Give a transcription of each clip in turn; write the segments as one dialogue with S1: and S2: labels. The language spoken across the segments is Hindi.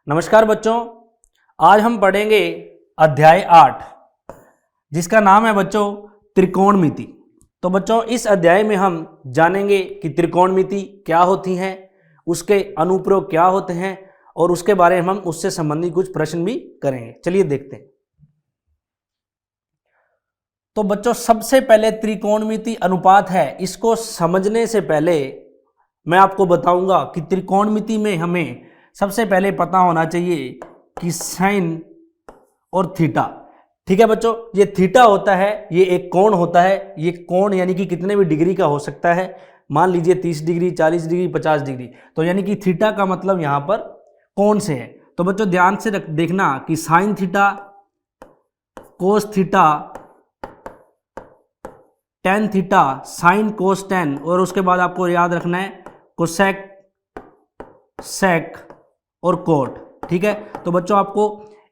S1: नमस्कार बच्चों, आज हम पढ़ेंगे अध्याय 8 जिसका नाम है बच्चों त्रिकोणमिति। तो बच्चों इस अध्याय में हम जानेंगे कि त्रिकोणमिति क्या होती हैं, उसके अनुप्रयोग क्या होते हैं और उसके बारे में हम उससे संबंधित कुछ प्रश्न भी करेंगे। चलिए देखते हैं। तो बच्चों सबसे पहले त्रिकोणमिति अनुपात है, इसको समझने से पहले मैं आपको बताऊंगा कि त्रिकोणमिति में हमें सबसे पहले पता होना चाहिए कि साइन और थीटा। ठीक है बच्चों, ये थीटा होता है, ये एक कोण होता है। ये कोण यानी कि कितने भी डिग्री का हो सकता है, मान लीजिए 30 डिग्री, 40 डिग्री, 50 डिग्री। तो यानी कि थीटा का मतलब यहां पर कोण से है। तो बच्चों ध्यान से देखना कि sign theta, cos theta, tan theta, sign cos ten, और उसके बाद आपको याद रखना है कोसेक, सेक और कोट। ठीक है, तो बच्चों आपको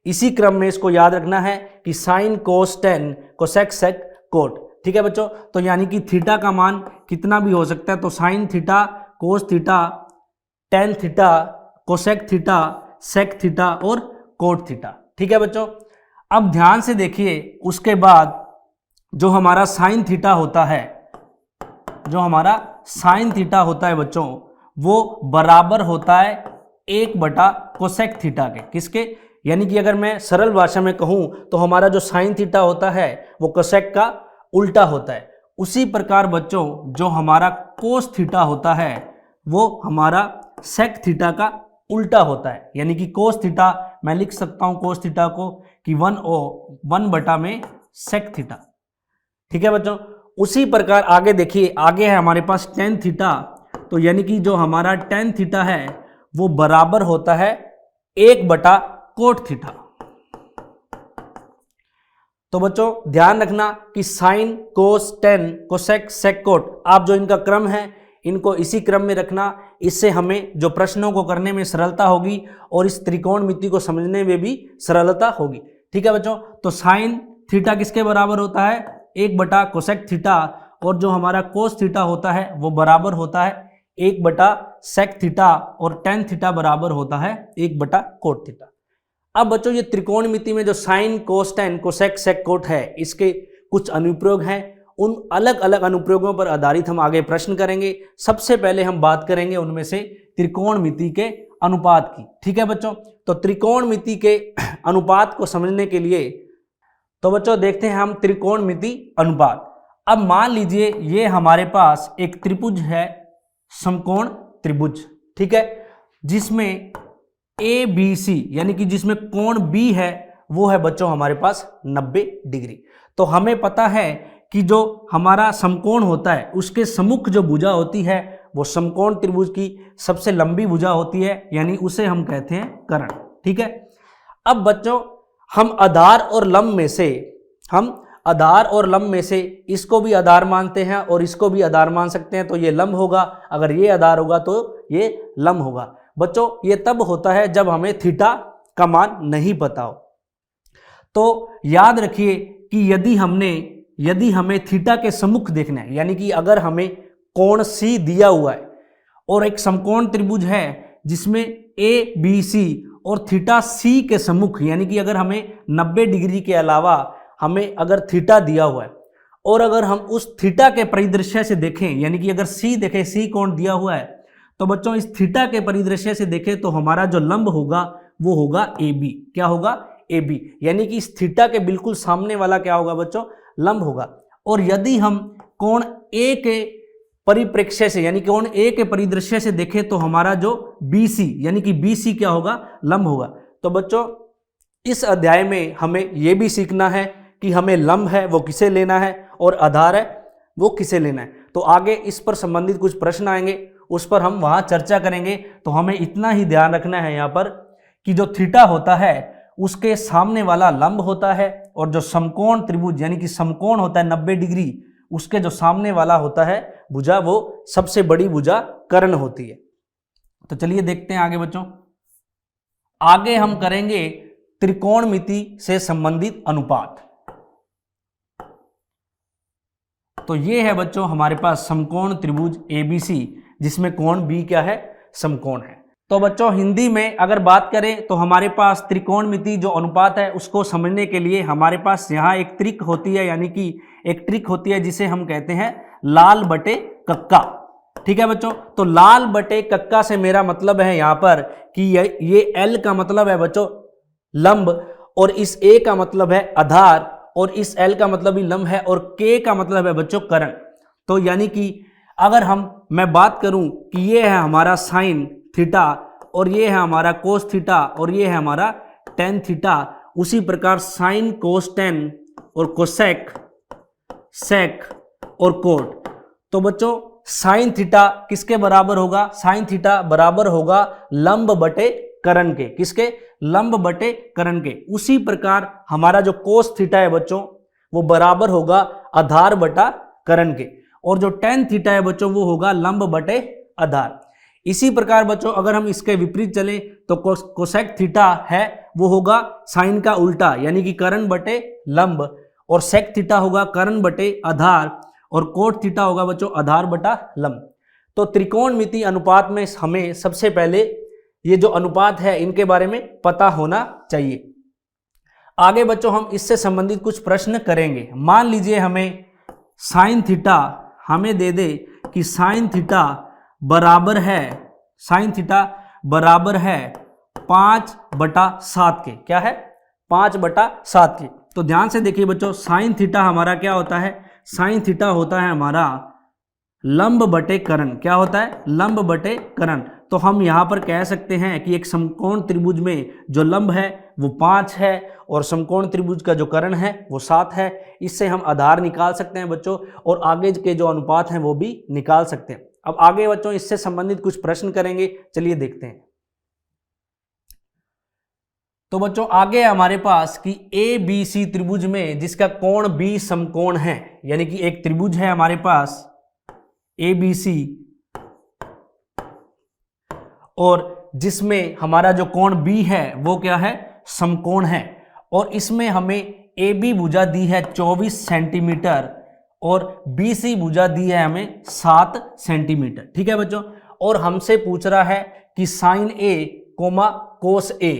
S1: इसी क्रम में इसको याद रखना है कि sign cos tan, cosec, sec, coat. ठीक है बच्चों, तो यानी कि थीटा का मान कितना भी हो सकता है। तो sine theta, cos theta, tan theta, cosec theta, sec theta और कोट थीटा। ठीक है बच्चों, अब ध्यान से देखिए, उसके बाद जो हमारा साइन थीटा होता है, जो हमारा साइन थीटा होता है बच्चों, वो बराबर होता है 1/, कोसेक थीटा के। किसके? यानी कि अगर मैं सरल भाषा में कहूं तो हमारा जो साइन थीटा होता है वो कोसेक का उल्टा होता है। उसी प्रकार बच्चों जो हमारा कोस थीटा होता है वो हमारा सेक थीटा का उल्टा होता है। यानी कि कोस थीटा मैं लिख सकता हूं कोस थीटा को कि 1/, में सेक थीटा। ठीक है बच्चों, उसी प्रकार आगे देखिए, आगे है हमारे पास टेन थीटा। तो यानी कि जो हमारा टेन थीटा है वो बराबर होता है 1/, कोट थीटा। तो बच्चों ध्यान रखना कि sign, cos, tan, cosec, sec, coat, आप जो इनका क्रम है इनको इसी क्रम में रखना। इससे हमें जो प्रश्नों को करने में सरलता होगी और इस त्रिकोणमिति को समझने में भी सरलता होगी। ठीक है बच्चों, तो साइन थीटा किसके बराबर होता है? 1/, कोसेक थीटा, और जो हमारा कोस थीटा होता है वो बराबर होता है 1/, सेक थीटा, और टेन थीटा बराबर होता है 1/, कोट थीटा। अब बच्चों ये त्रिकोणमिति में जो sign, cos, tan, cosec, sec, coat है, इसके कुछ अनुप्रयोग हैं। उन अलग अलग अनुप्रयोगों पर आधारित हम आगे प्रश्न करेंगे। सबसे पहले हम बात करेंगे उनमें से त्रिकोणमिति के अनुपात की। ठीक है बच्चों, तो त्रिकोणमिति के अनुपात को समझने के लिए तो बच्चों देखते हैं हम त्रिकोणमिति अनुपात। अब मान लीजिए ये हमारे पास एक त्रिभुज है, समकोण त्रिभुज। ठीक है, जिसमें ABC यानी कि जिसमें कोण B है वो है बच्चों हमारे पास 90 डिग्री। तो हमें पता है कि जो हमारा समकोण होता है उसके सम्मुख जो भुजा होती है वो समकोण त्रिभुज की सबसे लंबी भुजा होती है, यानी उसे हम कहते हैं कर्ण। ठीक है, अब बच्चों हम आधार और लंब में से इसको भी आधार मानते हैं और इसको भी आधार मान सकते हैं। तो ये लंब होगा, अगर ये आधार होगा तो ये लंब होगा। बच्चों ये तब होता है जब हमें थीटा का मान नहीं पता हो। तो याद रखिए कि यदि हमें थीटा के सम्मुख देखना है, यानी कि अगर हमें कोण C दिया हुआ है और एक समकोण त्रिभुज है जिसमें ABC और थीटा C के सम्मुख, यानी कि अगर हमें 90 डिग्री के अलावा हमें अगर थीटा दिया हुआ है और अगर हम उस थीटा के परिदृश्य से देखें, यानी कि अगर C देखें, C कोण दिया हुआ है, तो बच्चों इस थीटा के परिदृश्य से देखें तो हमारा जो लंब होगा वो होगा AB। क्या होगा? AB, यानी कि इस थीटा के बिल्कुल सामने वाला क्या होगा बच्चों? लंब होगा। और यदि हम कोण A के परिप्रेक्ष्य से, यानी कोण A के परिदृश्य से देखें तो हमारा जो BC, यानी कि BC क्या होगा? लंब होगा। तो बच्चों इस अध्याय में हमें यह भी सीखना है कि हमें लंब है वो किसे लेना है और आधार है वो किसे लेना है। तो आगे इस पर संबंधित कुछ प्रश्न आएंगे, उस पर हम वहां चर्चा करेंगे। तो हमें इतना ही ध्यान रखना है यहाँ पर कि जो थीटा होता है उसके सामने वाला लंब होता है और जो समकोण त्रिभुज यानी कि समकोण होता है 90 डिग्री, उसके जो सामने वाला होता है भुजा, वो सबसे बड़ी भुजा कर्ण होती है। तो चलिए देखते हैं आगे बच्चों। आगे हम करेंगे त्रिकोणमिति से संबंधित अनुपात। तो ये है बच्चों हमारे पास समकोण त्रिभुज ABC जिसमें कोण B क्या है? समकोण है। तो बच्चों हिंदी में अगर बात करें तो हमारे पास त्रिकोणमिति जो अनुपात है उसको समझने के लिए हमारे पास यहाँ एक ट्रिक होती है, यानी कि एक ट्रिक होती है जिसे हम कहते हैं लाल बटे कक्का। ठीक है बच्चों, तो लाल बटे कक्का से मेरा मतलब है यहाँ पर कि ये L का मतलब है बच्चों लंब, और इस A का मतलब है आधार, और इस L का मतलब भी लंब है, और K का मतलब है बच्चों करण। तो यानी कि अगर मैं बात करूं कि ये है हमारा साइन थीटा, और ये है हमारा कोस थीटा, और ये है हमारा टेन थीटा, उसी प्रकार साइन कोस टेन और कोसेक सेक और कोट। तो बच्चों साइन थीटा किसके बराबर होगा? साइन थीटा बराबर होगा लंब बटे करण के। किसके? लंब बटे करण के। उसी प्रकार हमारा जो कोस थीटा है बच्चों वो बराबर होगा आधार बटा करण के, और जो टेन थीटा है बच्चों वो होगा लंब बटे आधार। इसी प्रकार बच्चों अगर हम इसके विपरीत चलें तो कोसेक थीटा है वो होगा साइन का उल्टा, यानी कि करण बटे लंब, और सेक थीटा होगा करण बटे आधार, और कोट थीटा होगा बच्चों आधार बटा लंब। तो त्रिकोणमिति अनुपात में हमें सबसे पहले ये जो अनुपात है इनके बारे में पता होना चाहिए। आगे बच्चों हम इससे संबंधित कुछ प्रश्न करेंगे। मान लीजिए हमें साइन थीटा हमें दे दे कि साइन थीटा बराबर है, साइन थीटा बराबर है 5/7 के। क्या है? 5/7 के। तो ध्यान से देखिए बच्चों, साइन थीटा हमारा क्या होता है? साइन थीटा होता है हमारा लंब बटे करण। क्या होता है? लंब बटे करण। तो हम यहाँ पर कह सकते हैं कि एक समकोण त्रिभुज में जो लंब है वो 5 है, और समकोण त्रिभुज का जो करण है वो 7 है। इससे हम आधार निकाल सकते हैं बच्चों, और आगे के जो अनुपात हैं वो भी निकाल सकते हैं। अब आगे बच्चों इससे संबंधित कुछ प्रश्न करेंगे, चलिए देखते हैं। तो बच्चों आगे हमारे पास कि ABC त्रिभुज में जिसका कोण B समकोण है, यानी कि एक त्रिभुज है हमारे पास ABC और जिसमें हमारा जो कोण B है वो क्या है? समकोण है, और इसमें हमें AB भुजा दी है 24 सेंटीमीटर और BC भुजा दी है हमें 7 सेंटीमीटर। ठीक है बच्चों, और हमसे पूछ रहा है कि sine A comma cos A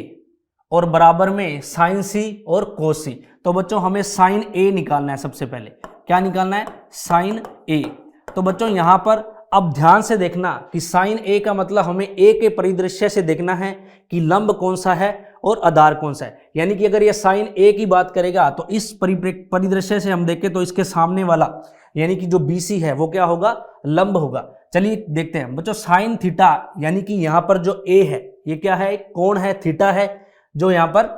S1: और बराबर में साइन C और कोस C। तो बच्चों हमें साइन A निकालना है। सबसे पहले क्या निकालना है? Sine A। तो बच्चों यहां पर अब ध्यान से देखना कि साइन A का मतलब हमें A के परिदृश्य से देखना है कि लंब कौन सा है और आधार कौन सा है। यानी कि अगर ये साइन A की बात करेगा तो इस परिदृश्य से हम देखें तो इसके सामने वाला यानी कि जो BC है वो क्या होगा? लंब होगा। चलिए देखते हैं बच्चों, साइन थीटा यानी कि यहाँ पर जो A है ये क्या है? कोण है, थीटा है, जो यहाँ पर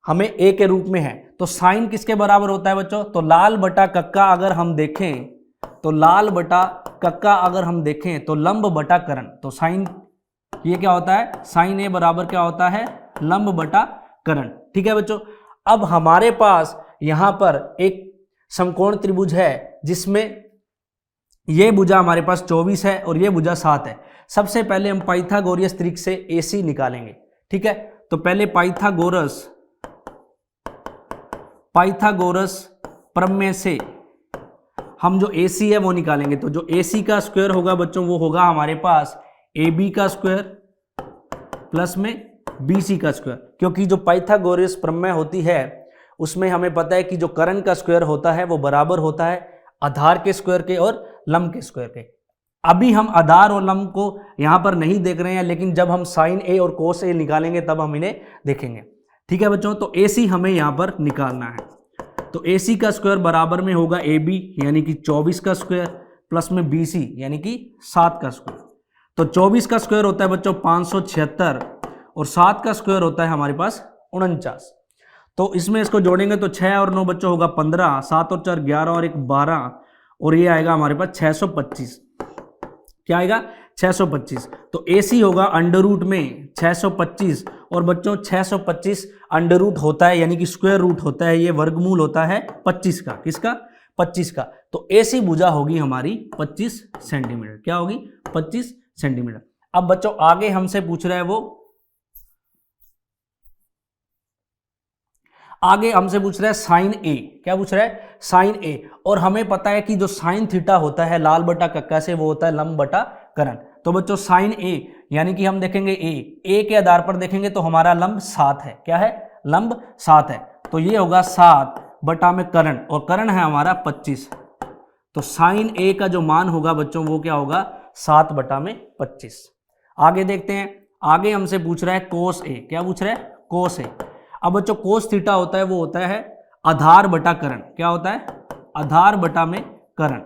S1: हमें A के रूप में है। तो साइन किसके बराबर होता है बच्चों? तो लाल बटा कक्का अगर हम देखें तो लाल बटा कक्का अगर हम देखें तो लंब बटा करण। तो साइन ये क्या होता है? साइन A बराबर क्या होता है? लंब बटा करण। ठीक है बच्चों, अब हमारे पास यहां पर एक समकोण त्रिभुज है जिसमें ये भुजा हमारे पास 24 है और ये भुजा 7 है। सबसे पहले हम पाइथागोरस ट्रिक से AC निकालेंगे। ठीक है, तो पहले पाइथागोरस प्रमेय से हम जो AC है वो निकालेंगे। तो जो AC का स्क्वायर होगा बच्चों वो होगा हमारे पास AB का स्क्वायर प्लस में BC का स्क्वायर, क्योंकि जो पाइथागोरस प्रमेय होती है उसमें हमें पता है कि जो करण का स्क्वायर होता है वो बराबर होता है आधार के स्क्वायर के और लंब के स्क्वायर के। अभी हम आधार और लंब को यहाँ पर नहीं देख रहे हैं, लेकिन जब हम साइन A और कोस A निकालेंगे तब हम इन्हें देखेंगे। ठीक है बच्चों, तो AC हमें यहाँ पर निकालना है। तो AC का स्क्वायर बराबर में होगा AB यानी कि 24 का स्क्वायर प्लस में BC यानी कि 7 का स्क्वायर। तो 24 का स्क्वायर होता है बच्चों 576 और 7 का स्क्वायर होता है हमारे पास 49। तो इसमें इसको जोड़ेंगे तो 6 और 9 बच्चों होगा 15, 7 और 4 11 और 1 12, और ये आएगा हमारे पास 625। क्या आएगा? 625। तो AC होगा अंडर रूट में 625, और बच्चों 625 अंडर रूट होता है यानी कि स्क्वायर रूट होता है, ये वर्गमूल होता है 25 का। किसका? 25 का। तो AC भुजा होगी हमारी 25 सेंटीमीटर। क्या होगी? 25 सेंटीमीटर। अब बच्चों आगे हमसे पूछ रहा है आगे हमसे पूछ रहा है साइन A। क्या पूछ रहा है? Sine A। और हमें पता है कि जो साइन थीटा होता है लाल बटा कक्का से वो होता है लंब बटा करण। तो बच्चों साइन A यानी कि हम देखेंगे ए के आधार पर देखेंगे तो हमारा लंब 7 है। क्या है? लंब 7 है। तो ये होगा 7 बटा में कर्ण, और कर्ण है हमारा 25। तो साइन ए का जो मान होगा बच्चों वो क्या होगा? 7 बटा में 25। आगे देखते हैं। आगे हमसे पूछ रहा है कोस ए। क्या पूछ रहा है? कोस ए। अब बच्चों कोस थीटा होता है वो होता है आधार बटा कर्ण। क्या होता है? आधार बटा में कर्ण।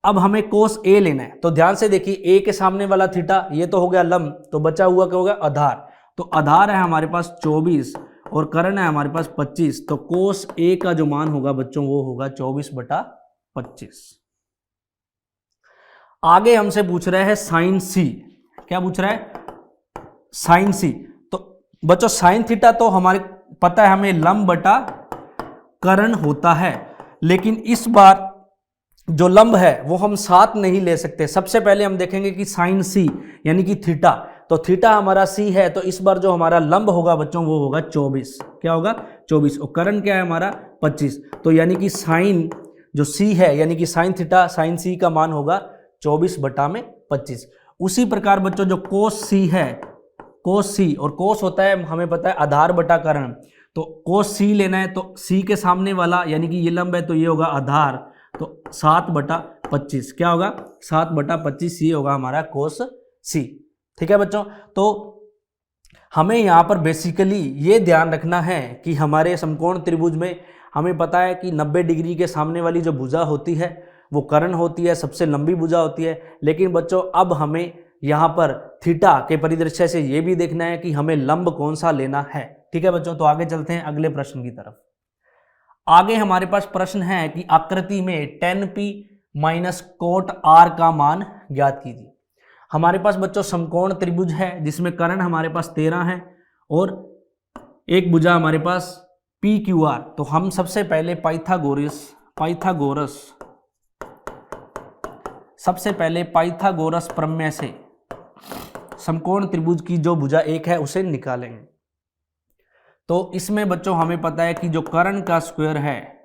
S1: अब हमें कोस ए लेना है, तो ध्यान से देखिए, ए के सामने वाला थीटा ये तो हो गया लंब, तो बचा हुआ क्या होगा? आधार। तो आधार है हमारे पास 24 और कर्ण है हमारे पास 25। तो कोस ए का जो मान होगा बच्चों वो होगा 24 बटा 25। आगे हमसे पूछ रहा है साइन सी। क्या पूछ रहा है? साइन सी। तो बच्चों साइन थीटा तो हमारे पता है हमें लंब बटा कर्ण होता है, लेकिन इस बार जो लंब है वो हम 7 नहीं ले सकते। सबसे पहले हम देखेंगे कि साइन सी यानी कि थीटा, तो थीटा हमारा सी है, तो इस बार जो हमारा लंब होगा बच्चों वो होगा 24। क्या होगा? 24। और कर्ण क्या है हमारा? 25। तो यानी कि साइन जो सी है यानी कि साइन थीटा, साइन सी का मान होगा 24 बटा में 25। उसी प्रकार बच्चों जो कोस सी है, कोस सी, और कोस होता है हमें पता है आधार बटा कर्ण, तो कोस सी लेना है तो सी के सामने वाला यानी कि ये लंब है तो ये होगा आधार, तो 7 बटा 25। क्या होगा? 7 बटा 25 ये होगा हमारा कोस सी। ठीक है बच्चों, तो हमें यहाँ पर बेसिकली ये ध्यान रखना है कि हमारे समकोण त्रिभुज में हमें पता है कि 90 डिग्री के सामने वाली जो भुजा होती है वो कर्ण होती है, सबसे लंबी भुजा होती है। लेकिन बच्चों अब हमें यहाँ पर थीटा के परिदृश्य से ये भी देखना है कि हमें लंब कौन सा लेना है। ठीक है बच्चों, तो आगे चलते हैं अगले प्रश्न की तरफ। आगे हमारे पास प्रश्न है कि आकृति में tan p minus cot r का मान ज्ञात कीजिए। हमारे पास बच्चों समकोण त्रिभुज है जिसमें कर्ण हमारे पास 13 है और एक भुजा हमारे पास PQR। तो हम सबसे पहले पाइथागोरस प्रमेय से समकोण त्रिभुज की जो भुजा एक है उसे निकालेंगे। तो इसमें बच्चों हमें पता है कि जो कर्ण का स्क्वायर है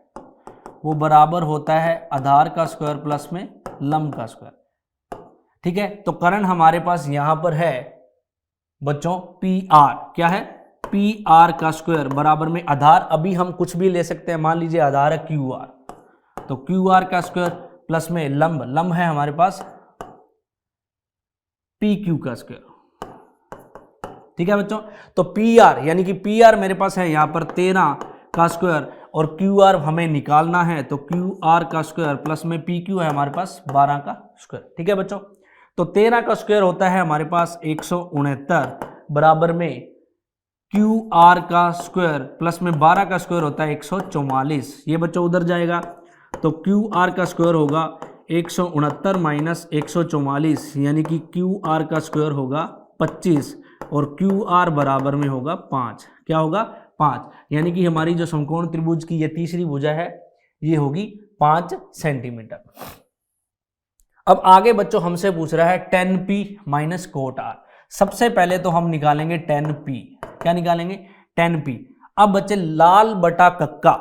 S1: वो बराबर होता है आधार का स्क्वायर प्लस में लंब का स्क्वायर। ठीक है, तो कर्ण हमारे पास यहां पर है बच्चों PR। क्या है? PR का स्क्वायर बराबर में आधार, अभी हम कुछ भी ले सकते हैं, मान लीजिए आधार है QR, तो QR का स्क्वायर प्लस में लंब है हमारे पास PQ का स्क्वायर। ठीक है बच्चों, तो PR यानी कि PR मेरे पास है यहाँ पर 13 का स्क्वायर और QR हमें निकालना है, तो QR का स्क्वायर प्लस में PQ है हमारे पास 12 का स्क्वायर। ठीक है बच्चों, तो 13 का स्क्वायर होता है हमारे पास 169 बराबर में QR का स्क्वायर प्लस में 12 का स्क्वायर होता है 144। ये बच्चों उधर जाएगा तो QR का स्क्वायर होगा 169 माइनस 144 यानी कि QR का स्क्वायर होगा 25 और QR बराबर में होगा 5। क्या होगा? 5, यानी कि हमारी जो समकोण त्रिभुज की ये तीसरी भुजा है ये होगी 5 सेंटीमीटर। अब आगे बच्चों हमसे पूछ रहा है tan p minus cot r। सबसे पहले तो हम निकालेंगे tan p। क्या निकालेंगे? tan p। अब बच्चे लाल बटा कक्का,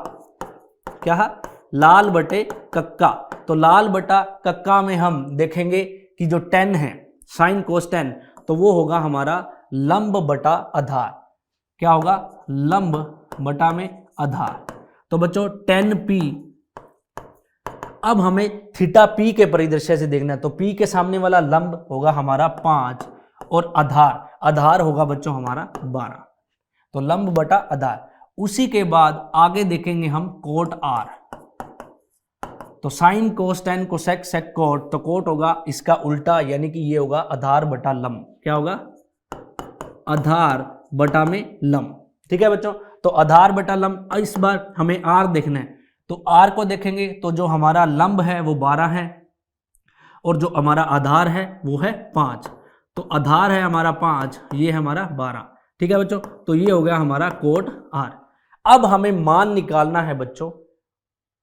S1: क्या है? लाल बटे कक्का, तो लाल बटा कक्का में हम देखेंगे कि जो tan है साइन कोस tan, तो वो होगा हमारा लंब बटा आधार। क्या होगा? लंब बटा में आधार। तो बच्चों tan p, अब हमें थीटा p के परिदृश्य से देखना है, तो p के सामने वाला लंब होगा हमारा 5 और आधार होगा बच्चों हमारा 12, तो लंब बटा आधार। उसी के बाद आगे देखेंगे हम कोट r, तो sine cos tan cosec sec cot, तो कोट होगा इसका उल्टा यानी कि ये होगा आधार बटा लंब। क्या होगा? आधार बटा में लंब। ठीक है बच्चों, तो आधार बटा लंब। इस बार हमें r देखना है, तो r को देखेंगे तो जो हमारा लंब है वो 12 है और जो हमारा आधार है वो है 5, तो आधार है हमारा 5, ये हमारा 12। ठीक है बच्चों, तो ये हो गया हमारा कोट r। अब हमें मान निकालना है बच्चों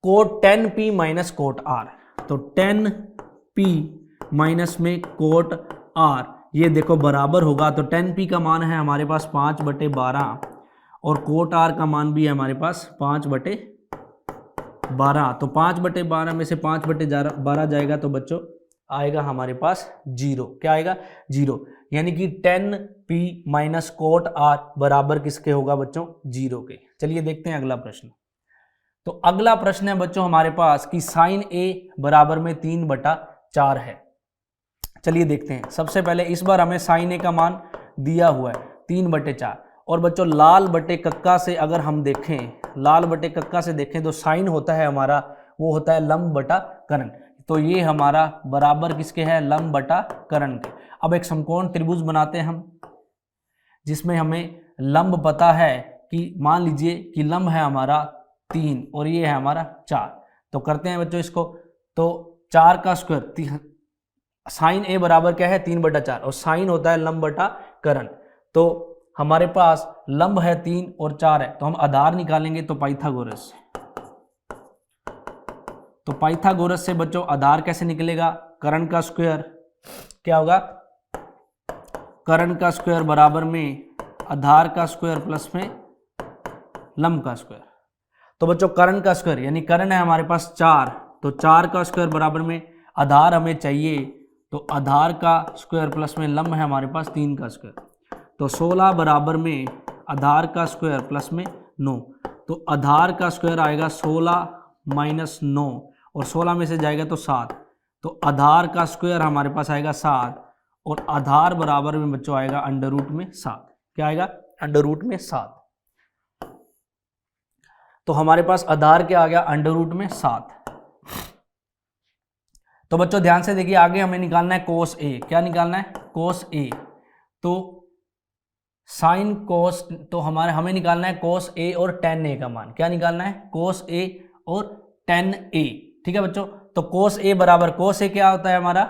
S1: cot tan p minus cot r, तो tan p माइनस में कोट r ये देखो बराबर होगा, तो tan p का मान है हमारे पास 5/12 और कोट r का मान भी है हमारे पास 5/12, तो 5/12 में से 5/12 जाएगा तो बच्चों आएगा हमारे पास 0। क्या आएगा? 0। यानी कि 10p माइनस कोट r बराबर किसके होगा बच्चों? 0 के। चलिए देखते हैं अगला प्रश्न। तो अगला प्रश्न है बच्चों हमारे पास कि साइन a बराबर में 3/4 है। चलिए देखते हैं। सबसे पहले इस बार हमें साइन a का मान दिया हुआ है 3/4, और बच्चों लाल बटे कक्का से अगर हम देखें, लाल बटे कक्का से देखें तो साइन होता है हमारा, वो होता है लंब बटा कर्ण। तो ये हमारा बराबर किसके है? लंब बटा कर्ण के। अब एक समकोण त्रिभुज बनाते हैं हम, जिसमें हमें लंब पता है कि मान लीजिए कि लंब है हमारा 3 और ये है हमारा 4। तो करते हैं बच्चों इसको। तो 4 का स्क्वायर, साइन a बराबर क्या है? 3/4, और साइन होता है लंब बटा कर्ण। तो हमारे पास लंब है 3 और 4 है, तो हम आधार निकालेंगे। तो पाइथागोरस, तो पाइथागोरस से बच्चों आधार कैसे निकलेगा? कर्ण का स्क्वायर क्या होगा? कर्ण का स्क्वायर बराबर में आधार का स्क्वायर प्लस में लंब का स्क्वायर। तो बच्चों कर्ण का स्क्वायर यानी कर्ण है हमारे पास 4, तो 4 का स्क्वायर बराबर में आधार हमें चाहिए, तो आधार का स्क्वायर प्लस में लंब है हमारे पास 3 का स्क्वायर। तो 16 बराबर में आधार का स्क्वायर प्लस में 9। तो आधार का स्क्वायर आएगा 16 माइनस 9, और 16 में से जाएगा तो 7। तो आधार का स्क्वायर हमारे पास आएगा 7, और आधार बराबर में बच्चों आएगा अंडर रूट में 7। क्या आएगा? अंडर रूट में 7। तो हमारे पास आधार क्या आ गया? अंडर रूट में 7। तो बच्चों ध्यान से देखिए, आगे हमें निकालना है कोस ए। क्या निकालना है? कोस ए। तो साइन कोस, तो हमें निकालना है कोस ए और tan a का मान। क्या निकालना है? कोस ए और tan a। ठीक है बच्चों। तो कोस ए बराबर, कोस ए क्या होता है हमारा?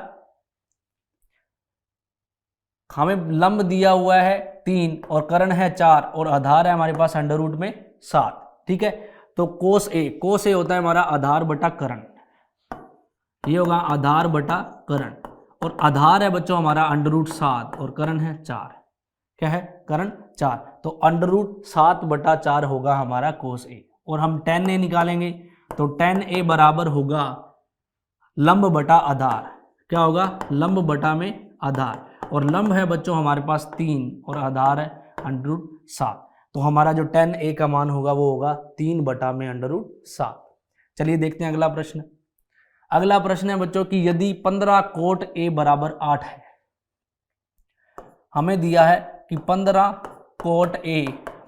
S1: हमें लंब दिया हुआ है 3 और कर्ण है 4 और आधार है हमारे पास अंडर रूट में 7। ठीक है। तो कोस ए होता है हमारा आधार बटा कर्ण। ये होगा आधार बटा कर्ण, और आधार है बच्चों हमारा अंडर रूट 7 और कर्ण है 4। क्या है? कर्ण 4। तो अंडर रूट 7/4 होगा हमारा कोस ए। और हम tan a निकालेंगे, तो tan a बराबर होगा लंब बटा आधार। क्या होगा? लंब बटा में आधार, और लंब है बच्चों हमारे पास 3 और आधार है अंडर रूट 7। तो हमारा जो tan a का मान होगा वो होगा 3 में अंडर रूट 7। चलिए देखते हैं अगला प्रश्न। अगला प्रश्न है बच्चों कि यदि 15 कोट a बराबर 8 है, हमें दिया है कि 15 कोट a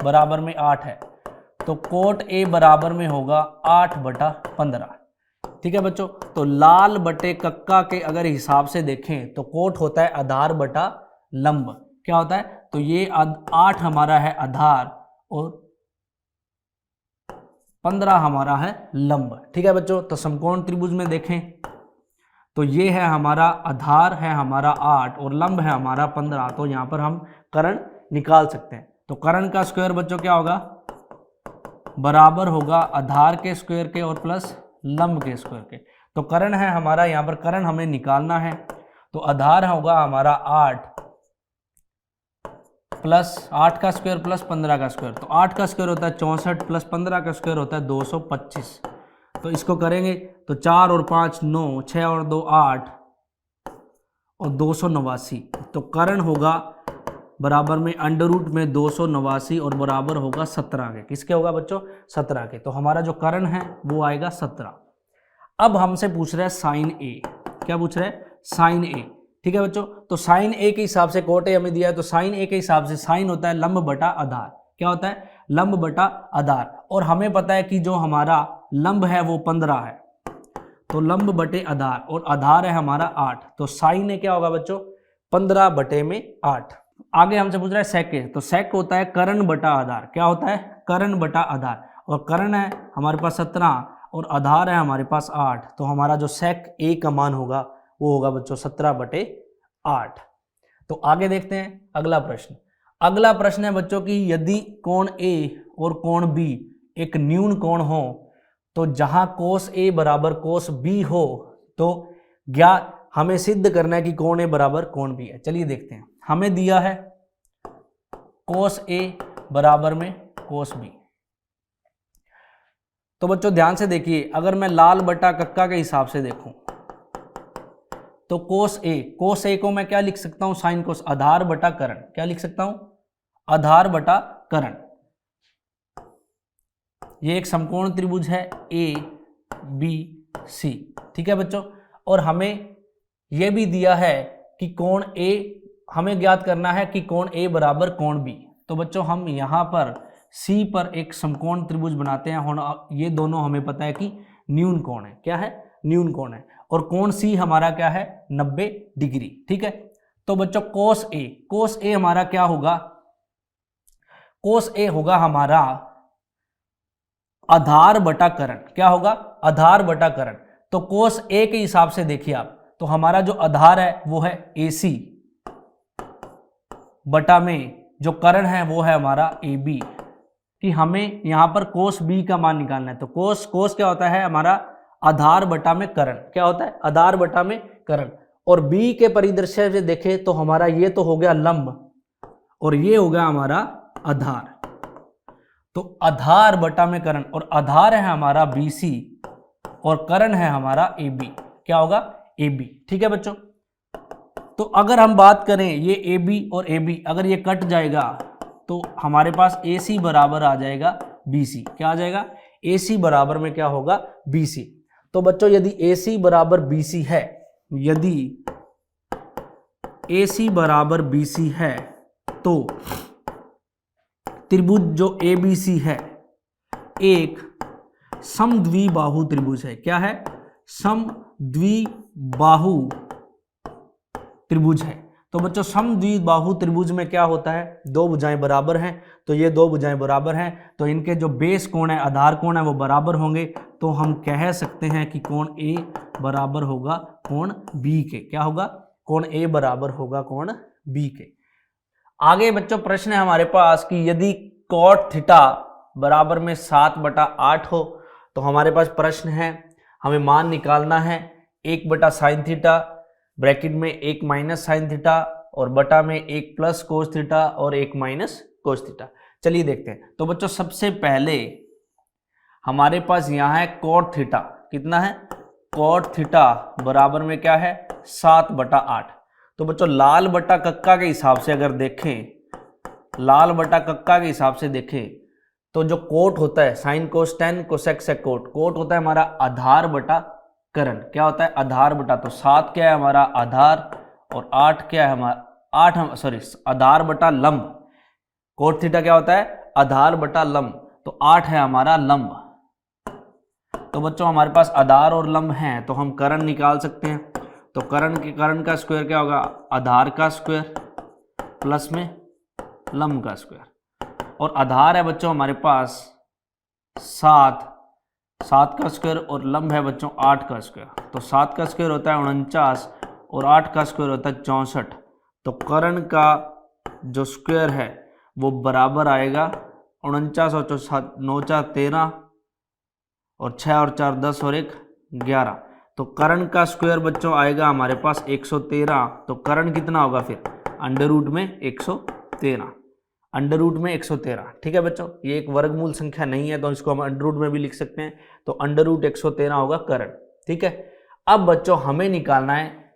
S1: बराबर में 8 है, तो कोट a बराबर में होगा 8/15। ठीक है बच्चों। तो लाल बटे कक्का के अगर हिसाब से देखें तो कोट होता है आधार बटा लंब। क्या होता है? तो ये 8 हमारा है आधार और 15 हमारा है लंब। ठीक है बच्चों। तो समकोण त्रिभुज में देखें तो ये है हमारा आधार है हमारा 8 और लंब है हमारा 15। तो यहाँ पर हम कर्ण निकाल सकते हैं। तो कर्ण का स्क्वायर बच्चों क्या होगा? बराबर होगा आधार के स्क्वायर के और प्लस लंब के स्क्वायर के। तो कर्ण है हमारा, यहाँ पर कर्ण हमें निकालना है। तो आधार होगा हमारा 8 प्लस 8 का स्क्वायर प्लस 15 का स्क्वायर। तो 8 का स्क्वायर होता है 64 प्लस 15 का स्क्वायर होता है 225। तो इसको करेंगे तो 4 और 5 9, 6 और 2 8 और 289। तो कर्ण होगा बराबर में अंडर रूट में 289 और बराबर होगा 17 के। किसके होगा बच्चों? 17 के। तो हमारा जो कर्ण है वो आएगा 17। अब हमसे पूछ रहा है साइन ए। क्या पूछ रहा है? साइन ए। ठीक है बच्चों। तो साइन ए के हिसाब से कोट ए हमें दिया है, तो साइन ए के हिसाब से साइन होता है लंब बटा आधार। क्या होता है? लंब बटा आधार। और हमें पता है कि जो हमारा लंब है वो 15 है, तो लंब बटे आधार, और आधार है हमारा 8। तो साइन ए क्या होगा बच्चों? 15/8। आगे हमसे पूछ रहा है सेक ए। तो सेक होता है कर्ण बटा आधार। क्या होता है? कर्ण बटा आधार। और कर्ण है हमारे पास 17 और आधार है हमारे पास 8। तो हमारा जो सेक ए का मान होगा वो होगा बच्चों 17/8। तो आगे देखते हैं अगला प्रश्न। अगला प्रश्न है बच्चों की यदि कोण ए और कोण बी एक न्यून कोण हो, तो जहां कोस ए बराबर कोस बी हो, तो हमें सिद्ध करना है कि कोण ए बराबर कोण बी है। चलिए देखते हैं। हमें दिया है कोस ए बराबर में कोस बी। तो बच्चों ध्यान से देखिए, अगर मैं लाल बटा कक्का के हिसाब से देखूं तो कोस ए को मैं क्या लिख सकता हूं, साइन कोस, आधार बटा करण, क्या लिख सकता हूं, आधार बटा करण। ये एक समकोण त्रिभुज है ए बी सी, ठीक है बच्चों। और हमें यह भी दिया है कि कोण ए, हमें ज्ञात करना है कि कोण ए बराबर कोण बी। तो बच्चों हम यहां पर सी पर एक समकोण त्रिभुज बनाते हैं। ये दोनों हमें पता है कि न्यून कोण है, क्या है, न्यून कोण है। और कोण सी हमारा क्या है, 90 डिग्री, ठीक है। तो बच्चों कोस ए हमारा क्या होगा, कोस ए होगा हमारा आधार बटा करण, क्या होगा, आधार बटा करण। तो कोस ए के हिसाब से देखिए आप, तो हमारा जो आधार है वो है AC बटा में जो करण है वो है हमारा AB, कि हमें यहां पर कोस बी का मान निकालना है। तो कोस क्या होता है, हमारा आधार बटा में करण, क्या होता है, आधार बटा में करण। और बी के परिदृश्य से देखें तो हमारा ये तो हो गया लंब और ये हो गया हमारा आधार। तो आधार बटा में करण, और आधार है हमारा BC और करण है हमारा AB, क्या होगा, AB, ठीक है बच्चों। तो अगर हम बात करें ये AB और AB, अगर ये कट जाएगा तो हमारे पास AC बराबर आ जाएगा BC, क्या आ जाएगा, AC बराबर में क्या होगा, BC। तो बच्चों यदि AC बराबर BC है, यदि AC बराबर BC है तो त्रिभुज जो ABC है एक समद्विबाहु त्रिभुज है, क्या है, समद्विबाहु त्रिभुज है। तो बच्चों समद्विबाहु त्रिभुज में क्या होता है, दो भुजाएं बराबर हैं। तो ये दो भुजाएं बराबर हैं तो इनके जो बेस कोण है, आधार कोण है, वो बराबर होंगे। तो हम कह सकते हैं कि कोण A बराबर होगा कोण B के, क्या होगा, कोण A बराबर होगा कोण B के। आगे बच्चों प्रश्न है हमारे पास कि यदि cot थीटा बराबर में 7/8 हो तो हमारे पास प्रश्न है, हमें मान निकालना है 1/sin थीटा, ब्रैकेट में 1 माइनस साइन थीटा और बटा में 1 प्लस कोस थीटा और 1 माइनस कोस थीटा। चलिए देखते हैं। तो बच्चों सबसे पहले हमारे पास यहाँ है cot थीटा, कितना है, cot थीटा बराबर में क्या है, 7/8। तो बच्चों लाल बटा कक्का के हिसाब से अगर देखें, लाल बटा कक्का के हिसाब से देखें तो जो कोट होता है sine cos tan cosec sec cot होता है हमारा आधार बटा करण, क्या होता है, आधार बटा। तो 7 क्या है हमारा आधार और 8 क्या है हमारा, आधार बटा लंब। कोट थीटा क्या होता है, आधार बटा लंब। तो 8 है हमारा लंब। तो बच्चों हमारे पास आधार और लंब हैं तो हम करण निकाल सकते हैं। तो करण का स्क्वायर क्या होगा, आधार का स्क्वायर प्लस में लंब का स्क्वायर। और आधार है बच्चों हमारे पास 7 का स्क्वायर और लंब है बच्चों 8 का स्क्वायर। तो 7 का स्क्वायर होता है 49 और 8 का स्क्वायर होता है 64। तो करण का जो स्क्वायर है वो बराबर आएगा 49 और 9 4 13 और 6 और 4 10 और 1 11। तो करण का स्क्वायर बच्चों आएगा हमारे पास 113। तो करण कितना होगा फिर, अंडर रूट में 113, अंडर रूट में 113, ठीक है बच्चों। ये एक वर्गमूल संख्या नहीं है तो इसको हम अंडर रूट में भी लिख सकते हैं। तो अंडर रूट 113 होगा करण, ठीक है। अब बच्चों हमें निकालना है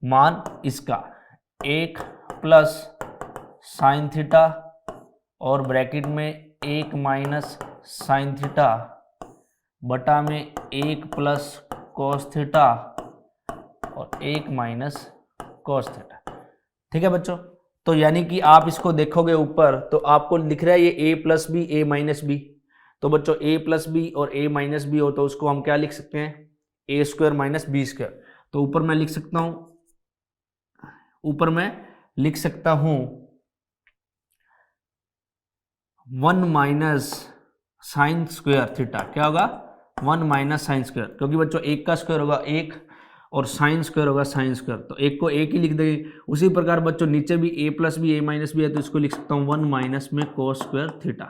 S1: मान इसका 1 प्लस साइन थीटा और ब्रैकेट में 1 माइनस साइन थीटा बटा में 1 प्लस कोस थीटा और 1 माइनस कोस थीटा, ठीक है बच्चों। तो यानी कि आप इसको देखोगे ऊपर तो आपको लिख रहा है ये a plus B A minus B. तो बच्चों a प्लस बी और a माइनस बी हो तो उसको हम क्या लिख सकते हैं, a square minus B square. तो ऊपर मैं लिख सकता हूं 1 माइनस साइन स्क्वायर थीटा, क्या होगा, 1 माइनस साइन स्क्वायर, क्योंकि बच्चों 1 का स्क्वायर होगा 1 और साइन स्क्वायर होगा साइन स्क्वायर। तो 1 को 1 ही लिख देंगे। उसी प्रकार बच्चों नीचे भी a plus B A minus B है तो इसको लिख सकता हूँ 1 माइनस में कोस स्क्वायर थीटा।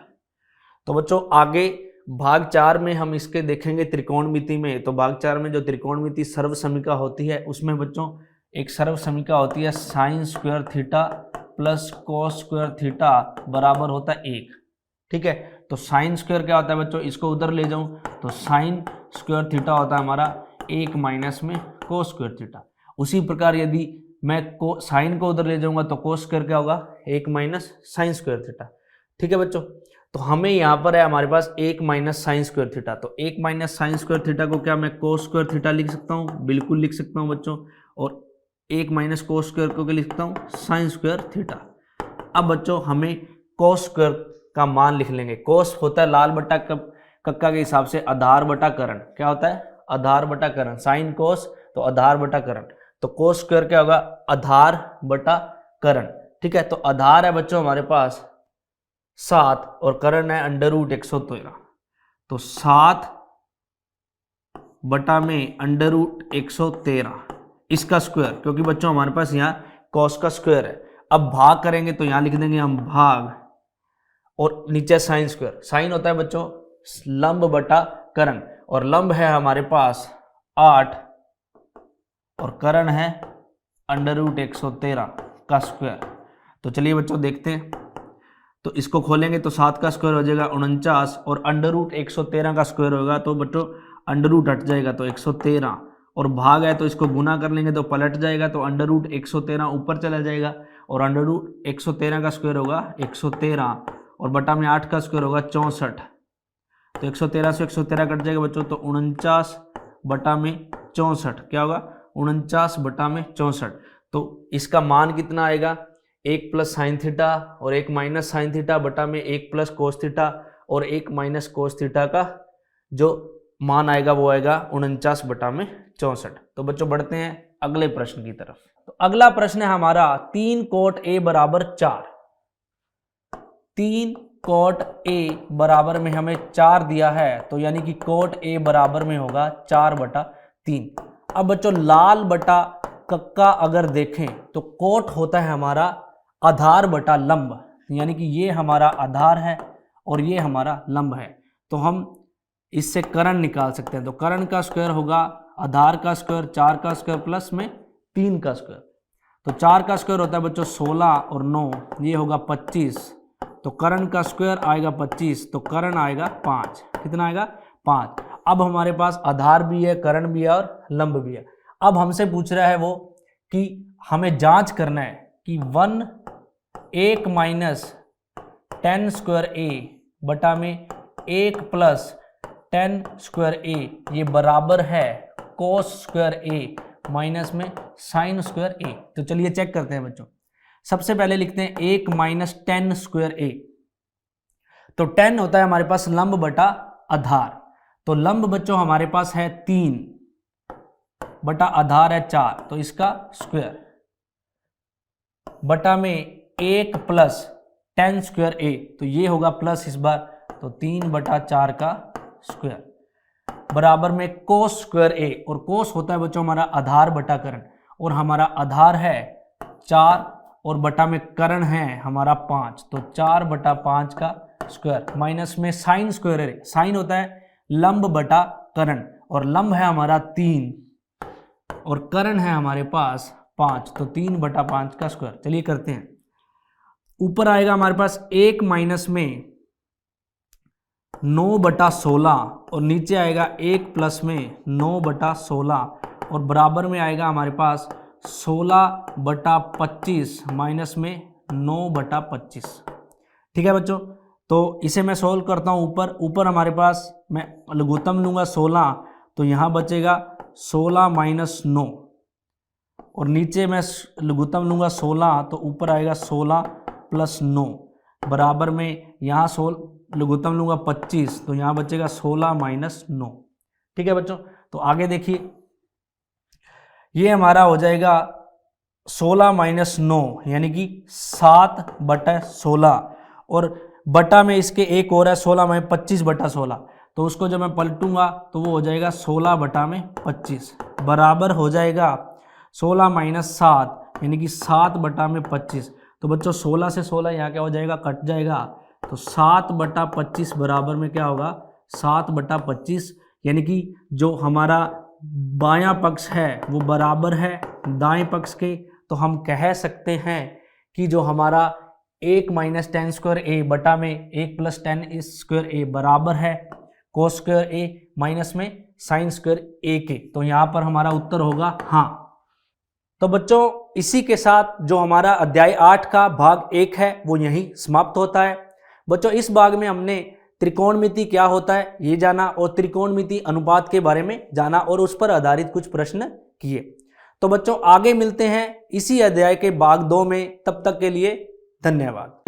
S1: तो बच्चों आगे भाग 4 में हम इसके देखेंगे त्रिकोणमिति में। तो भाग 4 में जो त्रिकोणमिति सर्व समीका होती है उसमें बच्चों एक सर्व समीका होती है sine square theta plus cos square theta बराबर होता है 1, ठीक है। तो साइन स्क्वायर क्या होता है बच्चों, इसको उधर ले जाऊं तो साइन स्क्वायर थीटा होता है हमारा 1 माइनस में कोस स्क्वायर थीटा। उसी प्रकार यदि मैं साइन को उधर ले जाऊंगा तो कोस स्क्वायर क्या होगा, 1 माइनस साइन स्क्वायर थीटा। ठीक है बच्चों, तो हमें यहाँ पर है हमारे पास 1 माइनस साइन स्क्वायर थीटा, तो 1 माइनस साइन स्क्वायर थीटा को क्या मैं कोस स्क्वायर थीटा लिख सकता हूँ, बिल्कुल लिख सकता हूँ बच्चों। और 1 माइनस कोस स्क्वायर को क्या लिख सकता हूँ, साइन स्क्वायर थीटा। अब बच्चों हमें कोस स्क्वायर का मान लिख लेंगे। कोस होता है लाल बटा कक्का के हिसाब से आधार बटा करण, क्या होता है, आधार बटा करण। साइन कोस तो आधार बटा करण, तो कोस स्क्वायर क्या होगा, आधार बटा करण। ठीक है, तो आधार है बच्चों हमारे पास 7 और करण है अंडर रूट 113, तो 7 बटा में अंडर रूट 113 इसका स्क्वायर, क्योंकि बच्चों हमारे पास यहाँ कॉस का स्क्वायर है। अब भाग करेंगे तो यहाँ लिख देंगे हम भाग, और नीचे साइन स्क्वायर। साइन होता है बच्चों लंब बटा करण, और लंब है हमारे पास 8 और करण है अंडर रूट 113 का स्क्वायर। तो चलिए बच्चों देखते हैं, तो इसको खोलेंगे तो 7 का स्क्वायर हो जाएगा 49, और अंडर रूट 113 का स्क्वायर होगा तो बच्चों अंडर रूट हट जाएगा तो 113, और भाग है तो इसको गुना कर लेंगे तो पलट जाएगा, तो अंडर रूट 113 ऊपर चला जाएगा, और अंडर रूट 113 का स्क्वायर होगा 113, और बटा में 8 का स्क्वायर होगा 64, तो 113 से 113 कट जाएगा बच्चों, तो 49 बटा में 64 क्या होगा, 49 बटा में 64। तो इसका मान कितना आएगा, 1 प्लस साइन थीटा और 1 माइनस साइन थीटा बटा में 1 प्लस कोस थीटा और 1 माइनस कोस थीटा का जो मान आएगा वो आएगा 49 बटा में 64। तो बच्चों बढ़ते हैं अगले प्रश्न की तरफ। तो अगला प्रश्न है हमारा 3 कोट ए बराबर 4। 3 कोट ए बराबर में हमें 4 दिया है, तो यानी कि कोट ए बराबर में होगा 4 बटा 3। अब बच्चों लाल बटा कक्का अगर देखें तो कोट होता है हमारा आधार बटा लंब, यानी कि ये हमारा आधार है और ये हमारा लंब है, तो हम इससे करण निकाल सकते हैं। तो करण का स्क्वायर होगा आधार का स्क्वायर 4 का स्क्वायर प्लस में 3 का स्क्वायर, तो 4 का स्क्वायर होता है बच्चों 16 और 9 ये होगा 25, तो करण का स्क्वायर आएगा 25, तो करण आएगा 5, कितना आएगा 5। अब हमारे पास आधार भी है, करण भी है और लंब भी है। अब हमसे पूछ रहा है वो कि हमें जांच करना है कि 1 माइनस 10 स्क्वायर ए बटा में 1 प्लस 10 स्क्वायर ए ये बराबर है कोस स्क्वायर ए माइनस में साइन स्क्वायर ए। तो चलिए चेक करते हैं बच्चों। सबसे पहले लिखते हैं 1 माइनस 10 स्क्वायर ए, तो 10 होता है हमारे पास लंब बटा आधार, तो लंब बच्चों हमारे पास है 3 बटा आधार है 4, तो इसका स्क्वायर बटा में 1 प्लस 10 स्क्वायर ए, तो ये होगा प्लस इस बार, तो 3 बटा 4 का स्क्वायर बराबर में कोस स्क्वायर ए, और कोस होता है बच्चों हमारा आधार बटा करण, और हमारा आधार है 4 और बटा में करण है हमारा 5, तो 4 बटा 5 का स्क्वायर माइनस में साइन स्क्वायर ए, साइन होता है लंब बटा करण, और लंब है हमारा 3 और करण है हमारे पास 5, तो 3 बटा 5 का स्क्वायर। चलिए करते हैं। ऊपर आएगा हमारे पास 1 माइनस में 9 बटा 16 और नीचे आएगा 1 प्लस में 9 बटा 16 और बराबर में आएगा हमारे पास 16 बटा 25 माइनस में 9 बटा 25। ठीक है बच्चों, तो इसे मैं सोल्व करता हूँ। ऊपर हमारे पास मैं लघुत्तम लूँगा 16, तो यहाँ बचेगा 16 माइनस 9, और नीचे मैं लघुत्तम लूँगा 16, तो ऊपर आएगा 16 प्लस 9 बराबर में यहाँ लघुत्तम लूँगा 25, तो यहाँ बचेगा 16 माइनस 9। ठीक है बच्चों, तो आगे देखिए, ये हमारा हो जाएगा 16 माइनस 9 यानी कि 7 बटा 16, और बटा में इसके एक और है 16 में 25 बटा 16, तो उसको जब मैं पलटूंगा तो वो हो जाएगा 16 बटा में 25 बराबर हो जाएगा 16 माइनस 7 यानी कि 7 बटा में 25। तो बच्चों 16 से 16 यहाँ क्या हो जाएगा, कट जाएगा, तो 7 बटा 25 बराबर में क्या होगा 7 बटा 25, यानी कि जो हमारा बायां पक्ष है वो बराबर है दाएं पक्ष के। तो हम कह सकते हैं कि जो हमारा 1 माइनस 10 स्क्वायर ए बटा में 1 प्लस 10 स्क्वायर ए बराबर है कोस स्क्वायर ए माइनस में साइन स्क्वायर ए के। तो यहाँ पर हमारा उत्तर होगा हाँ। तो बच्चों इसी के साथ जो हमारा अध्याय 8 का भाग 1 है वो यहीं समाप्त होता है। बच्चों इस भाग में हमने त्रिकोणमिति क्या होता है ये जाना और त्रिकोणमिति अनुपात के बारे में जाना और उस पर आधारित कुछ प्रश्न किए। तो बच्चों आगे मिलते हैं इसी अध्याय के भाग 2 में, तब तक के लिए धन्यवाद।